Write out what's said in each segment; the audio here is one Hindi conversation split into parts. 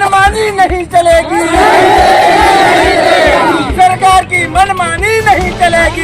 मनमानी नहीं चलेगी, सरकार की मनमानी नहीं चलेगी।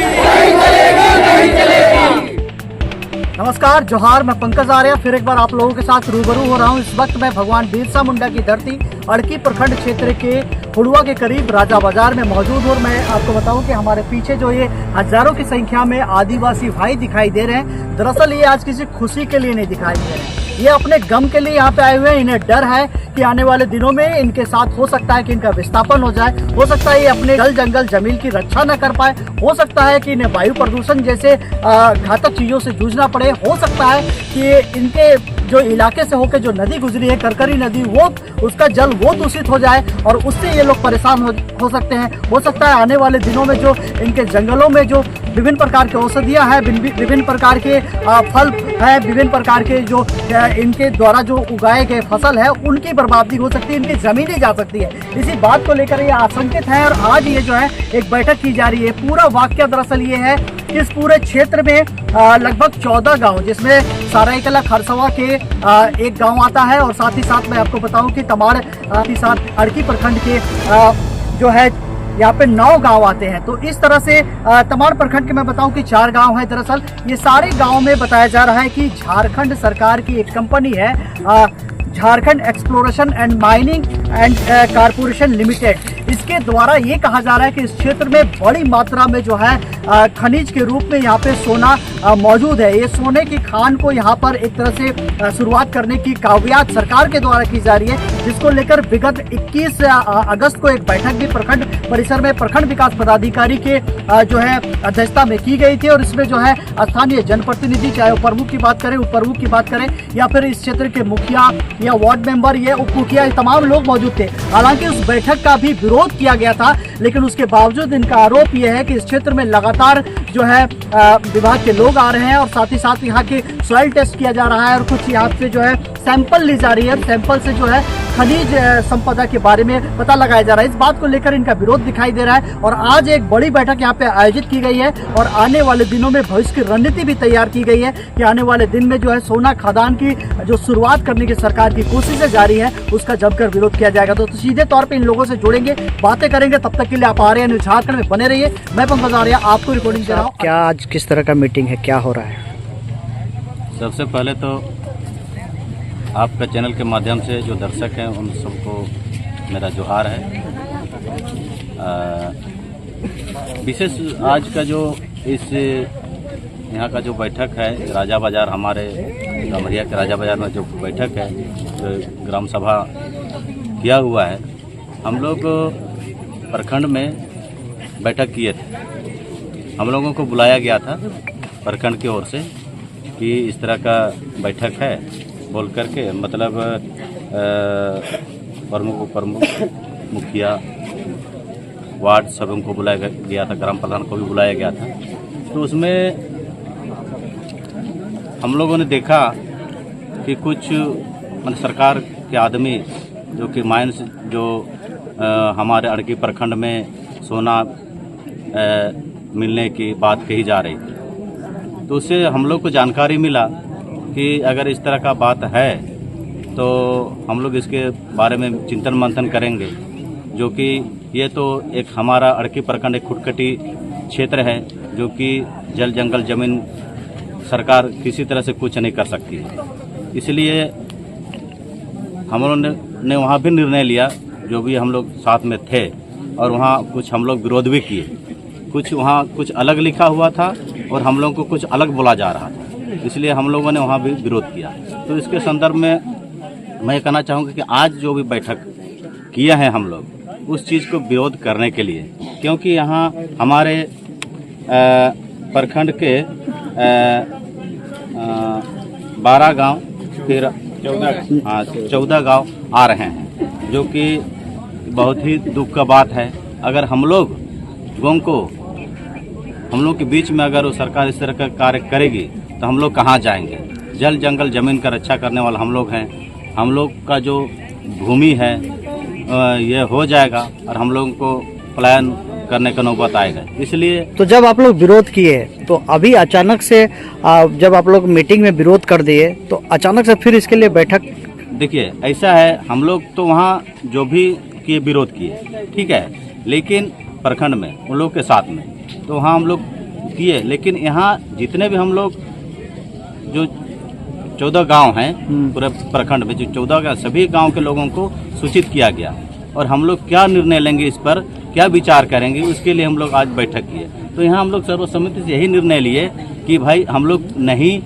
नमस्कार, जोहार। मैं पंकज आर्या फिर एक बार आप लोगों के साथ रूबरू हो रहा हूं। इस वक्त मैं भगवान बिरसा मुंडा की धरती अड़की प्रखंड क्षेत्र के हुड़वा के करीब राजा बाजार में मौजूद हूं। और मैं आपको बताऊं कि हमारे पीछे जो ये हजारों की संख्या में आदिवासी भाई दिखाई दे रहे हैं, दरअसल ये आज किसी खुशी के लिए नहीं दिखाई दे रहे हैं, ये अपने गम के लिए यहाँ पे आए हुए हैं। इन्हें डर है कि आने वाले दिनों में इनके साथ हो सकता है कि इनका विस्थापन हो जाए, हो सकता है ये अपने जल जंगल जमीन की रक्षा न कर पाए, हो सकता है कि इन्हें वायु प्रदूषण जैसे घातक चीजों से जूझना पड़े, हो सकता है कि इनके जो इलाके से होकर जो नदी गुजरी है करकरी नदी, वो उसका जल वो दूषित हो जाए और उससे ये लोग परेशान हो सकते हैं। हो सकता है आने वाले दिनों में जो इनके जंगलों में जो विभिन्न प्रकार के औषधियां हैं, विभिन्न प्रकार के फल है, विभिन्न प्रकार के जो इनके द्वारा जो उगाए गए फसल है, उनकी बर्बादी हो सकती है, इनकी जमीनें जा सकती है। इसी बात को लेकर ये आशंकित है और आज ये जो है एक बैठक की जा रही है। पूरा वाक्य दरअसल ये है कि इस पूरे क्षेत्र में लगभग 14 गांव, जिसमें सरायकला खरसवा के एक गांव आता है और साथ ही साथ मैं आपको बताऊं कि तमाड़ के साथ अड़की प्रखंड के जो है यहाँ पे 9 गांव आते हैं। तो इस तरह से तमाड़ प्रखंड के मैं बताऊं कि 4 गांव हैं। दरअसल ये सारे गांव में बताया जा रहा है कि झारखंड सरकार की एक कंपनी है, Jharkhand exploration and mining and corporation limited, इसके द्वारा ये कहा जा रहा है कि इस क्षेत्र में बड़ी मात्रा में जो है खनिज के रूप में यहाँ पे सोना मौजूद है। ये सोने की खान को यहाँ पर एक तरह से शुरुआत करने की कावियात सरकार के द्वारा की जा रही है, जिसको लेकर विगत 21 अगस्त को एक बैठक भी प्रखंड परिसर में प्रखंड विकास पदाधिकारी के जो है अध्यक्षता में की गई थी। और इसमें जो है स्थानीय जनप्रतिनिधि, चाहे वो प्रमुख की बात करें, उप प्रमुख की बात करें, या फिर इस क्षेत्र के मुखिया या वार्ड मेंबर, ये उप मुखिया, तमाम लोग मौजूद थे। हालांकि उस बैठक का भी विरोध किया गया था, लेकिन उसके बावजूद इनका आरोप यह है कि इस क्षेत्र में लगातार जो है विभाग के लोग आ रहे हैं और साथ ही साथ यहाँ के सॉइल टेस्ट किया जा रहा है और कुछ यहाँ से जो है सैंपल ली जा रही है। सैंपल से जो है खनिज संपदा के बारे में पता लगाया जा रहा है। इस बात को लेकर इनका विरोध दिखाई दे रहा है और आज एक बड़ी बैठक यहाँ पे आयोजित की गई है और आने वाले दिनों में भविष्य की रणनीति भी तैयार की गई है कि आने वाले दिन में जो है सोना खदान की जो शुरुआत करने की सरकार की कोशिशें जारी है, उसका जमकर विरोध किया जाएगा। तो सीधे तौर पर इन लोगों से जुड़ेंगे, बातें करेंगे। तब तक के लिए आप आर्या न्यूज़ झारखंड में बने रहिए। मैं पंकज आर्या आपको रिकॉर्डिंग दे रहा हूँ। क्या आज किस तरह का मीटिंग है, क्या हो रहा है? सबसे पहले तो आपका चैनल के माध्यम से जो दर्शक हैं उन सबको मेरा जोहार है। विशेष आज का जो इस यहाँ का जो बैठक है राजा बाजार, हमारे गमरिया के राजा बाजार में जो बैठक है, जो ग्राम सभा किया हुआ है, हम लोग प्रखंड में बैठक किए थे। हम लोगों को बुलाया गया था प्रखंड की ओर से कि इस तरह का बैठक है बोल करके, मतलब प्रमुख मुखिया वार्ड सब को बुलाया गया था, ग्राम प्रधान को भी बुलाया गया था। तो उसमें हम लोगों ने देखा कि कुछ मतलब सरकार के आदमी जो कि माइंस जो हमारे अड़की प्रखंड में सोना मिलने की बात कही जा रही थी, तो उससे हम लोग को जानकारी मिला कि अगर इस तरह का बात है तो हम लोग इसके बारे में चिंतन मंथन करेंगे। जो कि ये तो एक हमारा अड़की प्रखंड एक खुटखटी क्षेत्र है, जो कि जल जंगल जमीन सरकार किसी तरह से कुछ नहीं कर सकती है। इसलिए हम लोगों ने वहाँ भी निर्णय लिया, जो भी हम लोग साथ में थे, और वहाँ कुछ हम लोग विरोध भी किए। कुछ वहाँ कुछ अलग लिखा हुआ था और हम लोगों को कुछ अलग बोला जा रहा था, इसलिए हम लोगों ने वहाँ भी विरोध किया। तो इसके संदर्भ में मैं कहना चाहूँगा कि आज जो भी बैठक किया है हम लोग उस चीज़ को विरोध करने के लिए, क्योंकि यहाँ हमारे प्रखंड के 12 गांव फिर 14 गांव आ रहे हैं, जो कि बहुत ही दुख का बात है। अगर हम लोग के बीच में अगर वो सरकार इस तरह का कार्य करेगी तो हम लोग कहाँ जाएंगे? जल जंगल जमीन का रक्षा करने वाला हम लोग हैं। हम लोग का जो भूमि है ये हो जाएगा और हम लोगों को पलायन करने का नौबत आएगा। इसलिए तो जब आप लोग विरोध किए तो अभी अचानक से जब आप लोग मीटिंग में विरोध कर दिए तो अचानक से फिर इसके लिए बैठक देखिए ऐसा है, हम लोग तो वहाँ जो भी किए विरोध किए, ठीक है, लेकिन प्रखंड में उन लोग के साथ में तो वहाँ हम लोग किए, लेकिन यहाँ जितने भी हम लोग जो 14 गांव हैं पूरे प्रखंड में, जो 14 का सभी गांव के लोगों को सूचित किया गया और हम लोग क्या निर्णय लेंगे, इस पर क्या विचार करेंगे, उसके लिए हम लोग आज बैठक किए। तो यहाँ हम लोग सर्वसम्मति से यही निर्णय लिए कि भाई हम लोग नहीं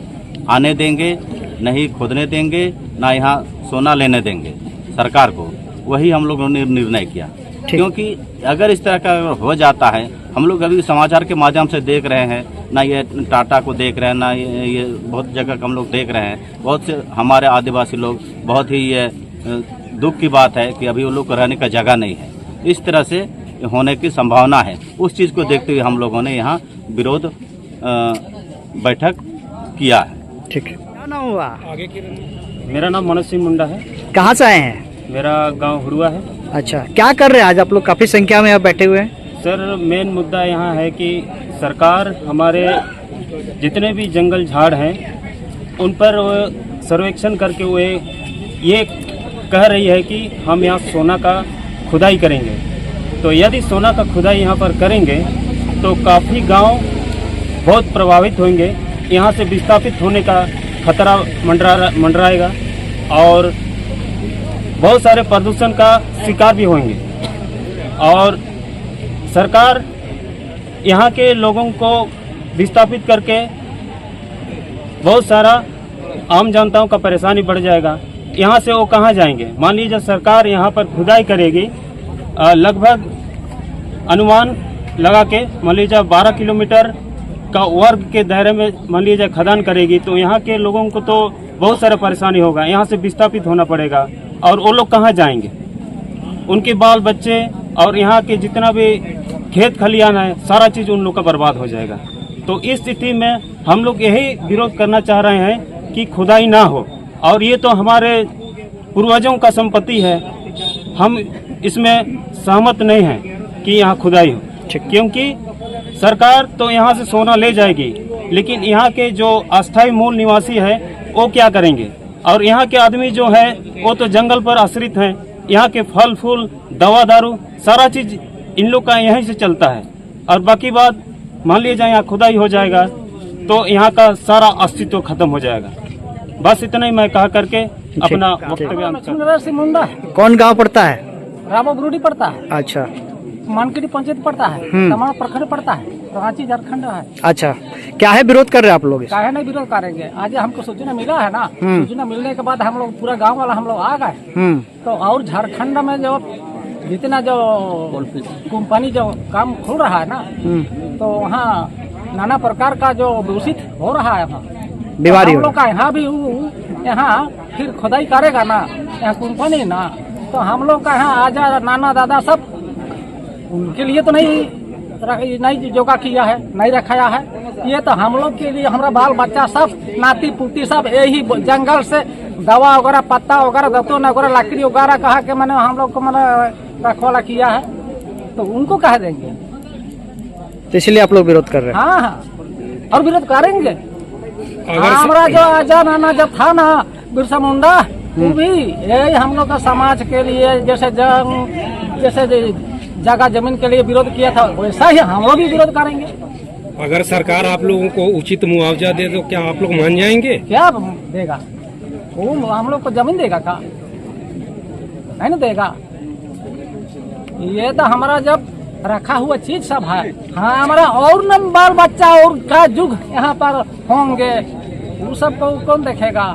आने देंगे, नहीं खोदने देंगे, ना यहाँ सोना लेने देंगे सरकार को। वही हम लोगों ने निर्णय किया, क्योंकि अगर इस तरह का हो जाता है, हम लोग अभी समाचार के माध्यम से देख रहे हैं, ना ये टाटा को देख रहे हैं, ना ये बहुत जगह हम लोग देख रहे हैं, बहुत से हमारे आदिवासी लोग, बहुत ही ये दुख की बात है कि अभी वो लोग को रहने का जगह नहीं है। इस तरह से होने की संभावना है। उस चीज़ को देखते हुए हम लोगों ने यहाँ विरोध बैठक किया है। ठीक है, क्या नाम हुआ? मेरा नाम मनोज सिंह मुंडा है। कहाँ से आए हैं? मेरा गांव हुड़ुआ है। अच्छा, क्या कर रहे हैं आज आप लोग? काफी संख्या में यहाँ बैठे हुए हैं। सर, मेन मुद्दा यहाँ है कि सरकार हमारे जितने भी जंगल झाड़ हैं उन पर सर्वेक्षण करके वे ये कह रही है कि हम यहाँ सोना का खुदाई करेंगे। तो यदि सोना का खुदाई यहाँ पर करेंगे तो काफ़ी गांव बहुत प्रभावित होंगे, यहाँ से विस्थापित होने का खतरा मंडराएगा और बहुत सारे प्रदूषण का शिकार भी होंगे। और सरकार यहाँ के लोगों को विस्थापित करके बहुत सारा आम जनताओं का परेशानी बढ़ जाएगा। यहाँ से वो कहाँ जाएंगे? मान लीजिए सरकार यहाँ पर खुदाई करेगी, लगभग अनुमान लगा के मान लीजिए 12 किलोमीटर का वर्ग के दायरे में मान लीजिए खदान करेगी, तो यहाँ के लोगों को तो बहुत सारा परेशानी होगा, यहाँ से विस्थापित होना पड़ेगा। और वो लोग कहाँ जाएंगे? उनके बाल बच्चे और यहाँ के जितना भी खेत खलियान है, सारा चीज़ उन लोग का बर्बाद हो जाएगा। तो इस स्थिति में हम लोग यही विरोध करना चाह रहे हैं कि खुदाई ना हो। और ये तो हमारे पूर्वजों का संपत्ति है, हम इसमें सहमत नहीं हैं कि यहाँ खुदाई हो, क्योंकि सरकार तो यहाँ से सोना ले जाएगी, लेकिन यहाँ के जो अस्थायी मूल निवासी है वो क्या करेंगे? और यहाँ के आदमी जो है वो तो जंगल पर आश्रित हैं, यहाँ के फल फूल दवा दारू सारा चीज़ इन लोग का यहीं से चलता है। और बाकी बात मान लीजिए यहाँ खुदाई हो जाएगा तो यहाँ का सारा अस्तित्व खत्म हो जाएगा। बस इतना ही मैं कहा करके अपना वक्तव्य। कौन गांव पड़ता है? रामाबुरुडी पड़ता है। अच्छा, मानकेटी पंचायत पड़ता है, तमाम प्रखंड पड़ता है, रांची झारखंड है। अच्छा, क्या है विरोध कर रहे हैं आप लोग? काहे नहीं विरोध करेंगे? आज हमको सूचना मिला है ना, सूचना मिलने के बाद हम लोग पूरा गांव वाला हम लोग आ गए। तो और झारखंड में जो जितना जो कंपनी जो काम खुल रहा है ना, तो वहाँ नाना प्रकार का जो दूषित हो रहा है वहाँ बीमारी हम लोग का यहाँ भी यहाँ फिर खुदाई करेगा ना यहाँ कंपनी ना, तो हम लोग का यहाँ आजा नाना दादा सब उनके लिए तो नहीं योगा किया है, नहीं रखाया है। ये तो हम लोग के लिए, हमारा बाल बच्चा सब नाती पुती सब यही जंगल से दवा वगैरह पत्ता वगैरह दतून वगैरह लकड़ी वगैरह कहा के मैंने हम लोग को मैंने रखवाला किया है, तो उनको कह देंगे। तो इसलिए आप लोग विरोध कर रहे हैं? हाँ हाँ, और विरोध करेंगे। हमारा जो आजा नाना जब था ना बिरसा मुंडा, वो भी यही हम लोग का समाज के लिए जैसे जगह जमीन के लिए विरोध किया था, वैसा ही हम लोग भी विरोध करेंगे। अगर सरकार आप लोगों को उचित मुआवजा दे तो क्या आप लोग मान जाएंगे? क्या देगा वो? हम लोग को जमीन देगा का? नहीं ना देगा। ये तो हमारा जब रखा हुआ चीज सब है। हाँ, हमारा और न बाल बच्चा और क्या युग यहाँ पर होंगे, वो सब को कौन देखेगा?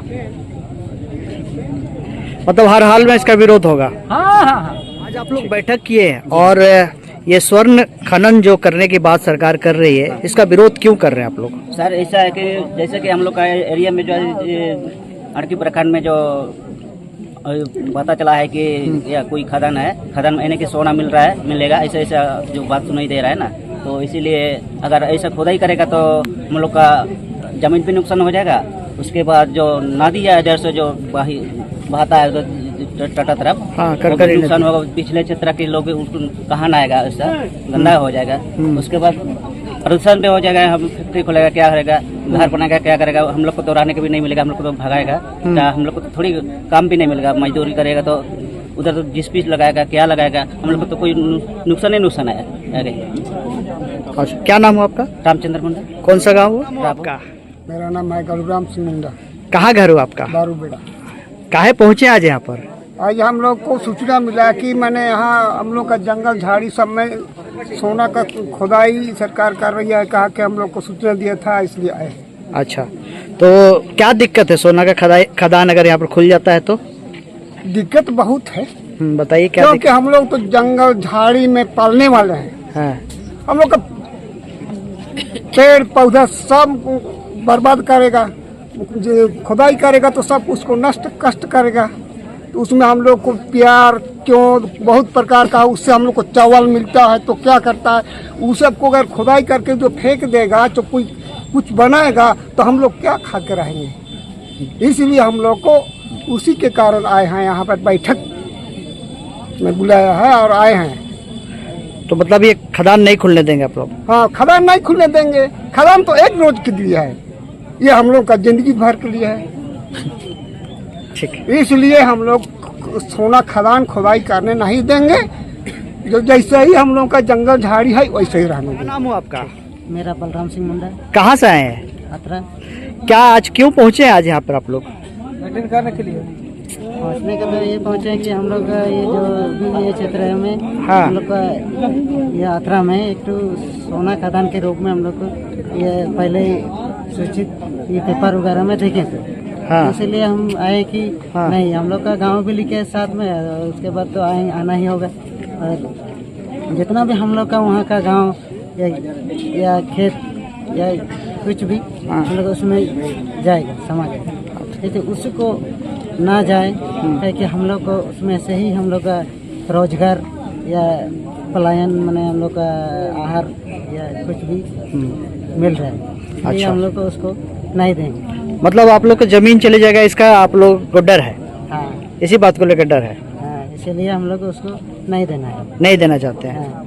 मतलब हर हाल में इसका विरोध होगा? हाँ हाँ हाँ। आज आप लोग बैठक किए हैं और ये स्वर्ण खनन जो करने की बात सरकार कर रही है, इसका विरोध क्यों कर रहे हैं आप लोग? सर, ऐसा है कि जैसे कि हम लोग का एरिया में जो अड़की प्रखंड में जो पता चला है कि या कोई खदान है, खदान में यानी कि सोना मिलेगा, ऐसा जो बात सुनाई दे रहा है ना, तो इसीलिए अगर ऐसा खुदाई करेगा तो हम लोग का जमीन भी नुकसान हो जाएगा। उसके बाद जो नदी है इधर से जो बहाता है तटा तरफ, नुकसान होगा। पिछले क्षेत्र के लोग कहाँ आएगा, ऐसा गंदा हो जाएगा। उसके बाद प्रदूषण पे हो जाएगा, हम फैक्ट्री खोलेगा क्या करेगा, घर बनाएगा क्या करेगा, हम लोग को तो रहने के भी नहीं मिलेगा, हम लोग को तो भगाएगा, हम लोग को तो थोड़ी काम भी नहीं मिलेगा, मजदूरी करेगा तो उधर तो जिस भी लगाएगा क्या लगाएगा, हम लोग को तो कोई नुकसान ही नुकसान है आगे। अच्छा, क्या नाम हुआ आपका? रामचंद्र मुंडा। कौन सा गाँव हुआ आपका? मेरा नाम है गलूराम सिंह मुंडा, कहाँ घर हुआ आपका? बारूबेड़ा। काहे पहुँचे आज यहाँ पर? आज हम लोग को सूचना मिला कि मैंने यहाँ हम लोग का जंगल झाड़ी सब में सोना का खुदाई सरकार कर रही है, कहा कि हम लोग को सूचना दिया था इसलिए आए। अच्छा, तो क्या दिक्कत है सोना का खदान अगर यहाँ पर खुल जाता है तो? दिक्कत बहुत है, बताइए क्या क्योंकि हम लोग तो जंगल झाड़ी में पालने वाले हैं। हाँ। हम लोग का पेड़ पौधा सब बर्बाद करेगा, जो खुदाई करेगा तो सब उसको नष्ट कष्ट करेगा, तो उसमें हम लोग को प्यार क्यों बहुत प्रकार का, उससे हम लोग को चावल मिलता है तो क्या करता है, उस सबको अगर खुदाई करके जो फेंक देगा तो कोई कुछ बनाएगा तो हम लोग क्या खा के रहेंगे। इसलिए हम लोग को उसी के कारण आए हैं, यहाँ पर बैठक में बुलाया है और आए हैं। तो मतलब ये खदान नहीं खुलने देंगे आप लोग? हाँ, खदान नहीं खुलने देंगे। खदान तो एक रोज के लिए है, ये हम लोग का जिंदगी भर के लिए है। ठीक है, इसलिए हम लोग सोना खदान खुदाई करने नहीं देंगे, जो जैसे ही हम लोग का जंगल झाड़ी है वैसे ही रहने क्या देंगे। नाम हुआ आपका? मेरा बलराम सिंह मुंडा, कहाँ से आए हैं? अतरा। क्या आज क्यों पहुँचे आज यहाँ पर आप लोग? पहुँचने के लिए ये पहुँचे कि हम लोग का ये जो भी ये क्षेत्र है में, हाँ। हम लोग का ये यात्रा में एक तो सोना खदान के रूप में हम लोग को ये पहले ही सूचित ये पेपर वगैरह में देखे थे। हाँ। इसीलिए हम आए कि हाँ। नहीं, हम लोग का गांव भी लिखे साथ में, और उसके बाद तो आना ही होगा। और जितना भी हम लोग का वहाँ का गांव या खेत या कुछ भी हम लोग उसमें जाएगा समाज, जैसे उसको ना जाए है कि हम लोग को उसमें से ही हम लोग का रोजगार या पलायन माने हम लोग का आहार या कुछ भी मिल रहा है, इसलिए अच्छा। हम लोग को उसको नहीं देंगे। मतलब आप लोग को जमीन चले जाएगा इसका आप लोग को डर है? हाँ इसी बात को लेकर डर है? हाँ, इसीलिए हम लोग को उसको नहीं देना है। नहीं देना चाहते हैं? हाँ।